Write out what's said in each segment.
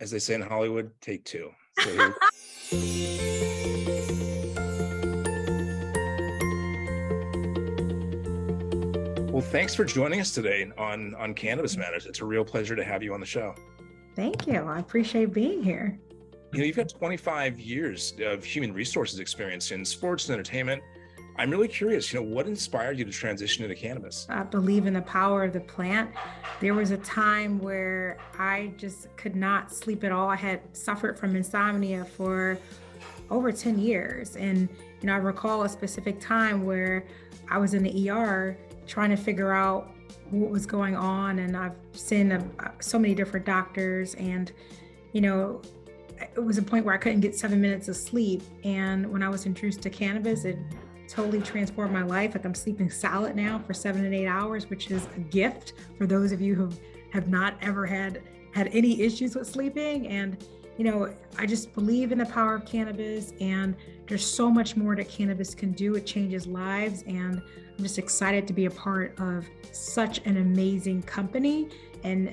As they say in Hollywood, take two. So well, thanks for joining us today on Cannabis Matters. It's a real pleasure to have you on the show. Thank you. I appreciate being here. You've got 25 years of human resources experience in sports and entertainment. I'm really curious, what inspired you to transition into cannabis? I believe in the power of the plant. There was a time where I just could not sleep at all. I had suffered from insomnia for over 10 years. And, I recall a specific time where I was in the ER trying to figure out what was going on. And I've seen so many different doctors, and, it was a point where I couldn't get 7 minutes of sleep. And when I was introduced to cannabis, it totally transformed my life. Like, I'm sleeping solid now for 7 and 8 hours, which is a gift for those of you who have not ever had any issues with sleeping. And, I just believe in the power of cannabis, and there's so much more that cannabis can do. It changes lives, and I'm just excited to be a part of such an amazing company and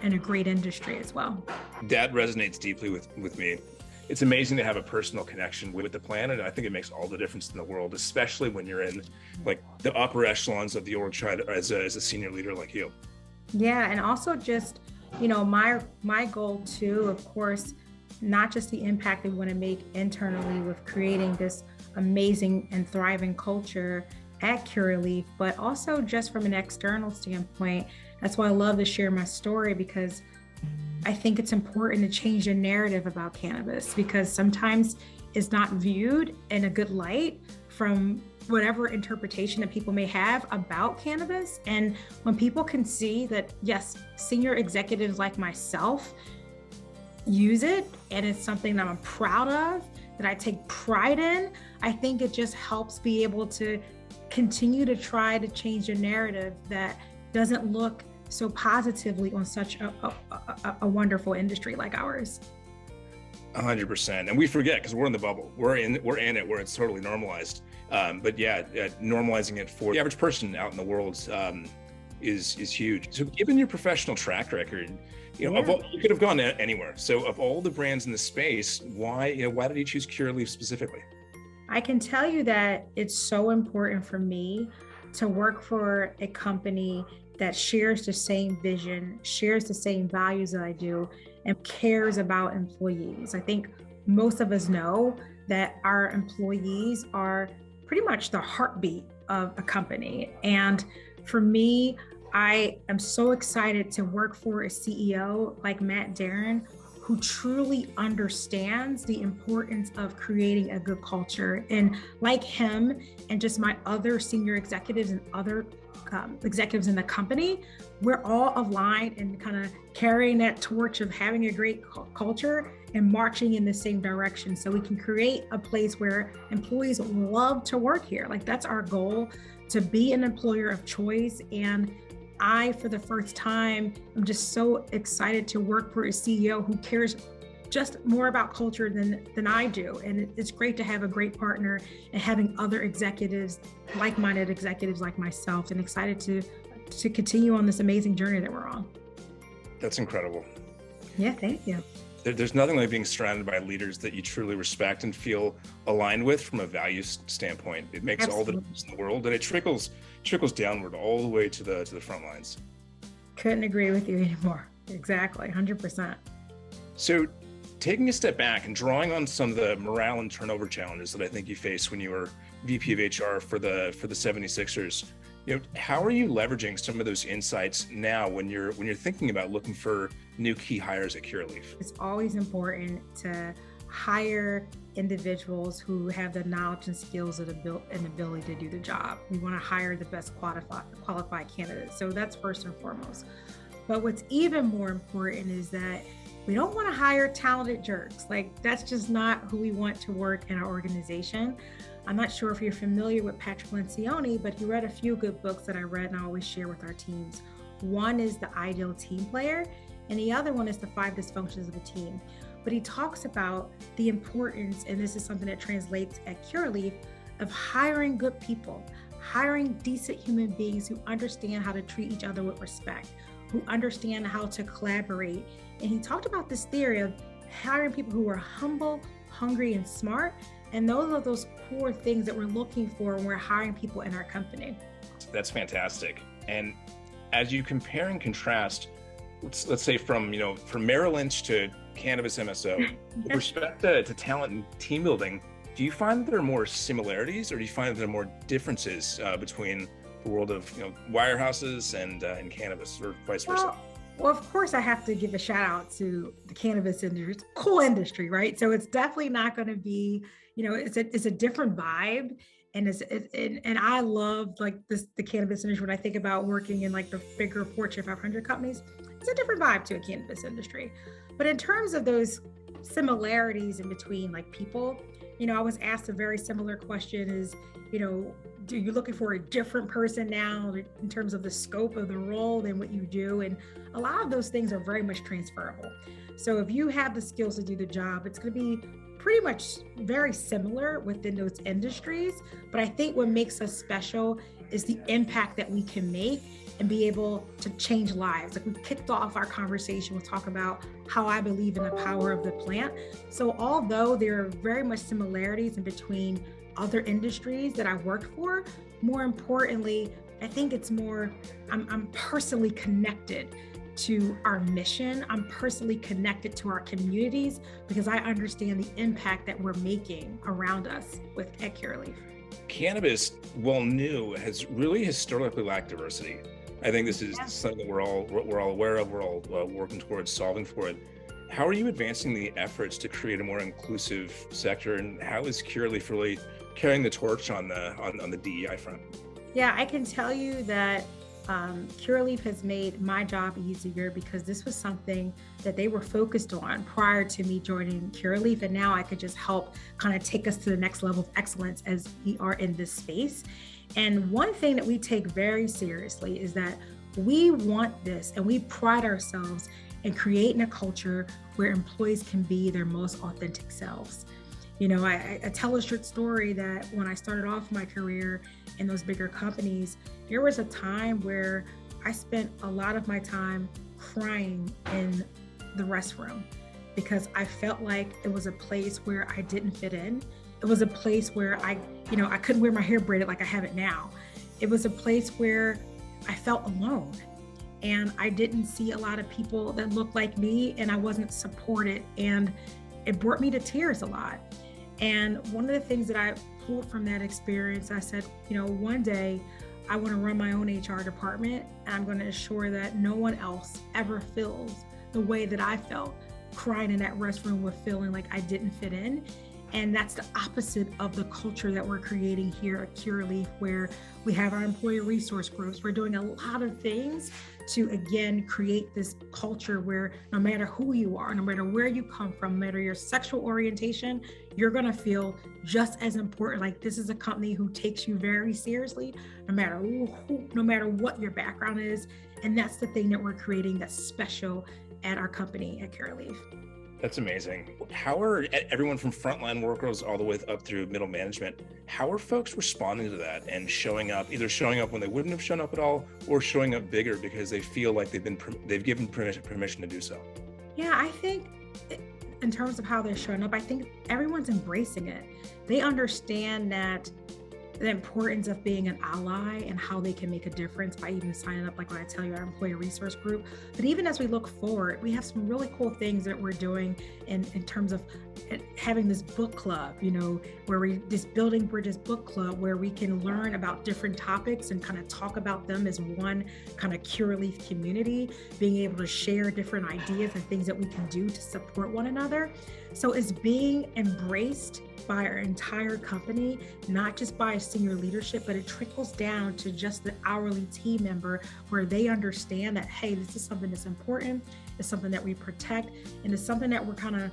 a great industry as well. That resonates deeply with me. It's amazing to have a personal connection with the planet. And I think it makes all the difference in the world, especially when you're in like the upper echelons of the org chart as a senior leader like you. Yeah. And also just, my goal too, of course, not just the impact we want to make internally with creating this amazing and thriving culture at Curaleaf, but also just from an external standpoint. That's why I love to share my story, because I think it's important to change the narrative about cannabis, because sometimes it's not viewed in a good light from whatever interpretation that people may have about cannabis. And when people can see that, yes, senior executives like myself use it, and it's something that I'm proud of, that I take pride in, I think it just helps be able to continue to try to change a narrative that doesn't look so positively on such a wonderful industry like ours. 100%. And we forget, because we're in the bubble. We're in it where it's totally normalized. But yeah, normalizing it for the average person out in the world is huge. So given your professional track record, you could have gone anywhere. So of all the brands in the space, why did you choose Curaleaf specifically? I can tell you that it's so important for me to work for a company that shares the same vision, shares the same values that I do, and cares about employees. I think most of us know that our employees are pretty much the heartbeat of a company. And for me, I am so excited to work for a CEO like Matt Darren, who truly understands the importance of creating a good culture. And like him and just my other senior executives and other executives in the company, we're all aligned and kind of carrying that torch of having a great culture and marching in the same direction, so we can create a place where employees love to work here. Like, that's our goal, to be an employer of choice. And I, for the first time, I'm just so excited to work for a CEO who cares just more about culture than I do. And it's great to have a great partner and having other executives, like-minded executives like myself, and excited to continue on this amazing journey that we're on. That's incredible. Yeah, thank you. There's nothing like being surrounded by leaders that you truly respect and feel aligned with from a values standpoint. It makes all the difference in the world, and it trickles downward all the way to the front lines. Couldn't agree with you anymore. Exactly, 100%. So, taking a step back and drawing on some of the morale and turnover challenges that I think you faced when you were VP of HR for the 76ers, how are you leveraging some of those insights now when you're thinking about looking for new key hires at Curaleaf? It's always important to hire individuals who have the knowledge and skills and ability to do the job. We want to hire the best qualified candidates. So that's first and foremost. But what's even more important is that we don't want to hire talented jerks. Like, that's just not who we want to work in our organization. I'm not sure if you're familiar with Patrick Lencioni, but he read a few good books that I read and I always share with our teams. One is The Ideal Team Player, and the other one is The 5 Dysfunctions of a Team. But he talks about the importance, and this is something that translates at Curaleaf, of hiring good people, hiring decent human beings who understand how to treat each other with respect, who understand how to collaborate And he talked about this theory of hiring people who are humble, hungry, and smart. And those are those core things that we're looking for when we're hiring people in our company. That's fantastic. And as you compare and contrast, let's say from Merrill Lynch to Cannabis MSO, with respect to talent and team building, do you find that there are more similarities, or do you find that there are more differences between the world of wirehouses and cannabis, or vice versa? Well, of course, I have to give a shout out to the cannabis industry. It's a cool industry, right? So it's definitely not going to be, it's a different vibe. And I love the cannabis industry. When I think about working in the bigger Fortune 500 companies, it's a different vibe to a cannabis industry. But in terms of those similarities in between people, I was asked a very similar question is, do you looking for a different person now in terms of the scope of the role than what you do? And a lot of those things are very much transferable. So if you have the skills to do the job, it's going to be pretty much very similar within those industries. But I think what makes us special is the impact that we can make and be able to change lives. We kicked off our conversation with talk about how I believe in the power of the plant. So although there are very much similarities in between other industries that I worked for, more importantly, I think it's more, I'm personally connected to our mission. I'm personally connected to our communities because I understand the impact that we're making around us at Curaleaf. Cannabis, while new, has really historically lacked diversity. I think this is something that we're all aware of. We're all working towards solving for it. How are you advancing the efforts to create a more inclusive sector, and how is Curaleaf really carrying the torch on the DEI front? Yeah, I can tell you that Curaleaf has made my job easier because this was something that they were focused on prior to me joining Curaleaf, and now I could just help kind of take us to the next level of excellence as we are in this space. And one thing that we take very seriously is that we want this, and we pride ourselves in creating a culture where employees can be their most authentic selves. I tell a short story that when I started off my career in those bigger companies, there was a time where I spent a lot of my time crying in the restroom because I felt like it was a place where I didn't fit in. It was a place where I couldn't wear my hair braided like I have it now. It was a place where I felt alone, and I didn't see a lot of people that looked like me, and I wasn't supported, and it brought me to tears a lot. And one of the things that I pulled from that experience, I said, one day I want to run my own HR department, and I'm going to ensure that no one else ever feels the way that I felt crying in that restroom with feeling like I didn't fit in. And that's the opposite of the culture that we're creating here at Curaleaf, where we have our employee resource groups. We're doing a lot of things to, again, create this culture where no matter who you are, no matter where you come from, no matter your sexual orientation, you're going to feel just as important. Like, this is a company who takes you very seriously, no matter what your background is. And that's the thing that we're creating that's special at our company at Curaleaf. That's amazing. How are everyone from frontline workers all the way up through middle management? How are folks responding to that and showing up, either showing up when they wouldn't have shown up at all, or showing up bigger because they feel like they've given permission to do so? Yeah, I think in terms of how they're showing up, I think everyone's embracing it. They understand that the importance of being an ally and how they can make a difference by even signing up, like when I tell you, our employee resource group. But even as we look forward, we have some really cool things that we're doing in terms of having this book club, where this Building Bridges book club, where we can learn about different topics and kind of talk about them as one kind of Curaleaf community, being able to share different ideas and things that we can do to support one another. So it's being embraced by our entire company, not just by senior leadership, but it trickles down to just the hourly team member, where they understand that, hey, this is something that's important, it's something that we protect, and it's something that we're kind of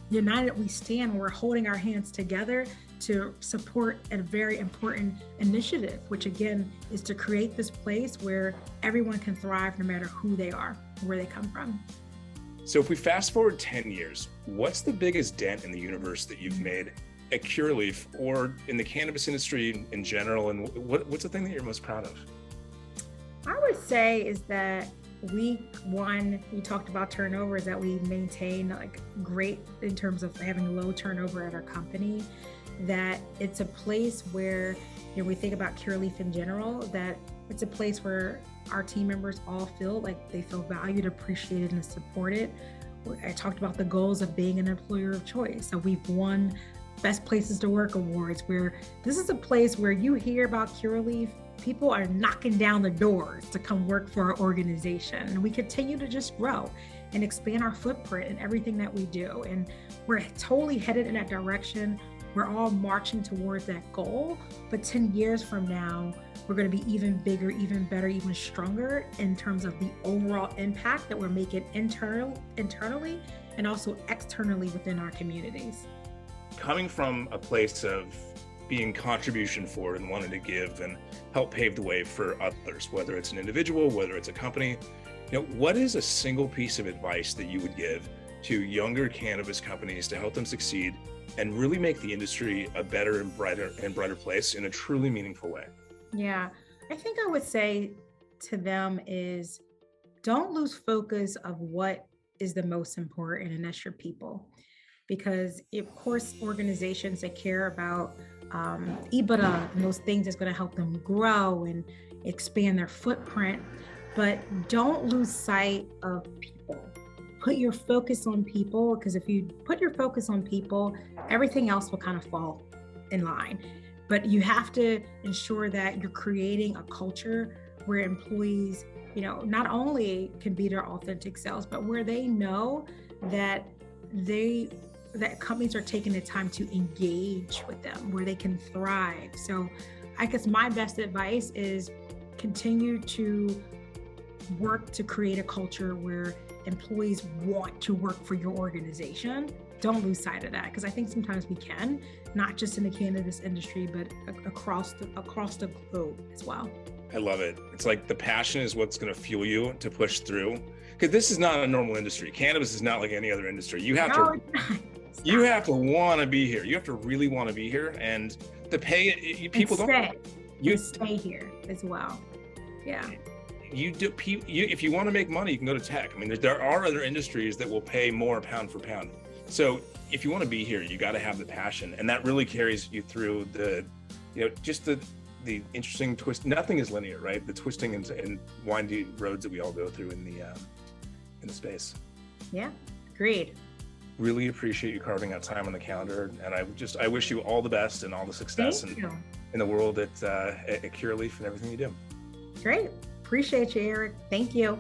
united we stand when we're holding our hands together to support a very important initiative, which again is to create this place where everyone can thrive no matter who they are, where they come from. So if we fast forward 10 years, what's the biggest dent in the universe that you've made at Curaleaf or in the cannabis industry in general? And what's the thing that you're most proud of? I would say is that week one, we talked about turnover, is that we maintain like great in terms of having low turnover at our company, that it's a place where, we think about Curaleaf in general, that it's a place where our team members all feel like they feel valued, appreciated, and supported. I talked about the goals of being an employer of choice. So we've won Best Places to Work awards, where this is a place where you hear about Curaleaf, people are knocking down the doors to come work for our organization. And we continue to just grow and expand our footprint in everything that we do. And we're totally headed in that direction. We're all marching towards that goal. But 10 years from now, we're going to be even bigger, even better, even stronger in terms of the overall impact that we're making internally and also externally within our communities. Coming from a place of being contribution forward and wanting to give and help pave the way for others, whether it's an individual, whether it's a company, what is a single piece of advice that you would give to younger cannabis companies to help them succeed and really make the industry a better and brighter place in a truly meaningful way? Yeah, I think I would say to them is, don't lose focus of what is the most important, and that's your people. Because of course, organizations that care about EBITDA and those things that's going to help them grow and expand their footprint, but don't lose sight of people. Put your focus on people, because if you put your focus on people, everything else will kind of fall in line. But you have to ensure that you're creating a culture where employees, not only can be their authentic selves, but where they know that companies are taking the time to engage with them, where they can thrive. So I guess my best advice is continue to work to create a culture where employees want to work for your organization. Don't lose sight of that, because I think sometimes we can, not just in the cannabis industry, but across the globe as well. I love it. It's like the passion is what's going to fuel you to push through, because this is not a normal industry. Cannabis is not like any other industry. You have to want to be here. You have to really want to be here, and the pay people don't. You stay here as well. Yeah. If you want to make money, you can go to tech. I mean, there are other industries that will pay more pound for pound. So if you want to be here, you got to have the passion, and that really carries you through just the interesting twist. Nothing is linear, right? The twisting and windy roads that we all go through in the space. Yeah, agreed. Really appreciate you carving out time on the calendar, and I wish you all the best and all the success in the world at Curaleaf and everything you do. Great. Appreciate you, Eric. Thank you.